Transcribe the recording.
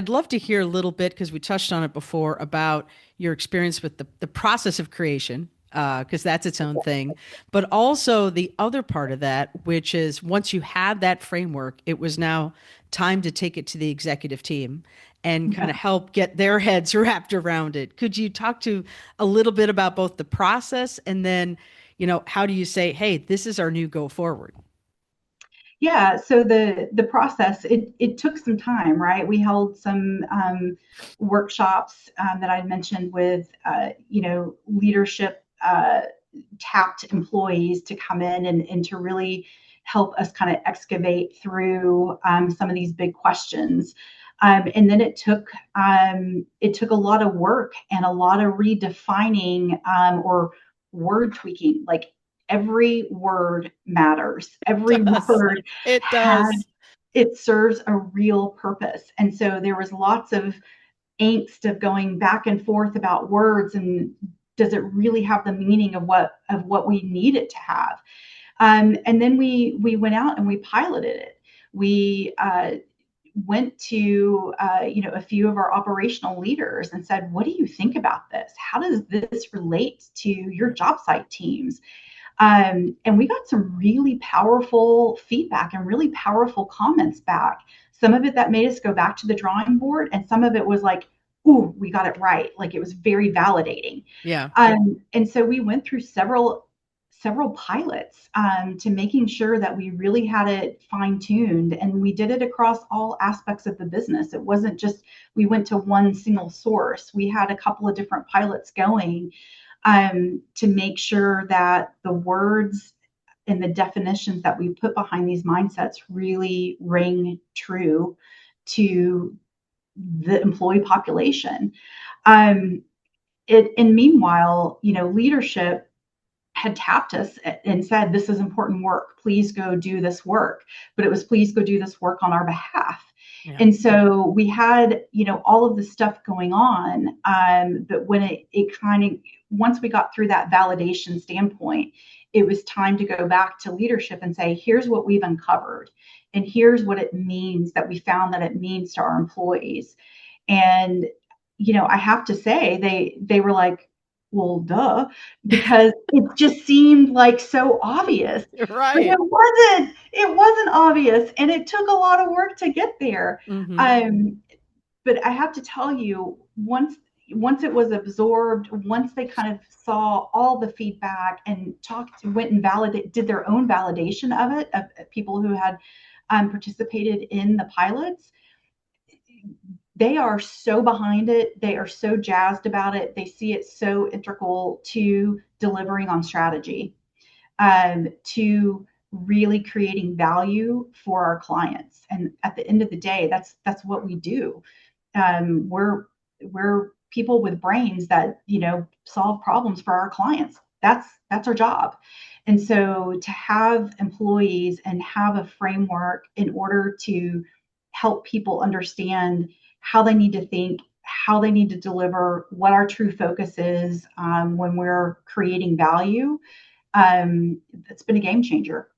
I'd love to hear a little bit, because we touched on it before, about your experience with the process of creation, because that's its own thing. But also the other part of that, which is once you had that framework, it was now time to take it to the executive team and kind Yeah. of help get their heads wrapped around it. Could you talk to a little bit about both the process and then, how do you say, hey, this is our new go forward? Yeah, so the process, it took some time, right? We held some workshops that I mentioned with leadership tapped employees to come in and to really help us kind of excavate through some of these big questions. And then it took a lot of work and a lot of redefining or word tweaking. Like every word matters. Every Does. word It has does. it serves a real purpose. And so there was lots of angst of going back and forth about words and does it really have the meaning of what we need it to have. And then we went out and we piloted it. We went to a few of our operational leaders and said, what do you think about this? How does this relate to your job site teams? And we got some really powerful feedback and really powerful comments back. Some of it that made us go back to the drawing board, and some of it was like, ooh, we got it right. Like it was very validating. Yeah. And so we went through several pilots to making sure that we really had it fine tuned, and we did it across all aspects of the business. It wasn't just we went to one single source. We had a couple of different pilots going to make sure that the words and the definitions that we put behind these mindsets really ring true to the employee population. Um, and meanwhile, leadership had tapped us and said, this is important work. Please go do this work. But it was, please go do this work on our behalf. Yeah. And so we had, all of this stuff going on. But when it kind of, once we got through that validation standpoint, it was time to go back to leadership and say, here's what we've uncovered. And here's what it means that we found that it means to our employees. And, I have to say, they were like, well, duh, because it just seemed like so obvious. But Right. it wasn't obvious, and it took a lot of work to get there. Hmm. Um, but I have to tell you, once it was absorbed, once they kind of saw all the feedback and went and did their own validation of it, of people who had participated in the pilots, they are so behind it. They are so jazzed about it. They see it so integral to delivering on strategy, to really creating value for our clients. And at the end of the day, that's what we do. We're people with brains that solve problems for our clients. That's our job. And so to have employees and have a framework in order to help people understand how they need to think, how they need to deliver, what our true focus is when we're creating value, it's been a game changer.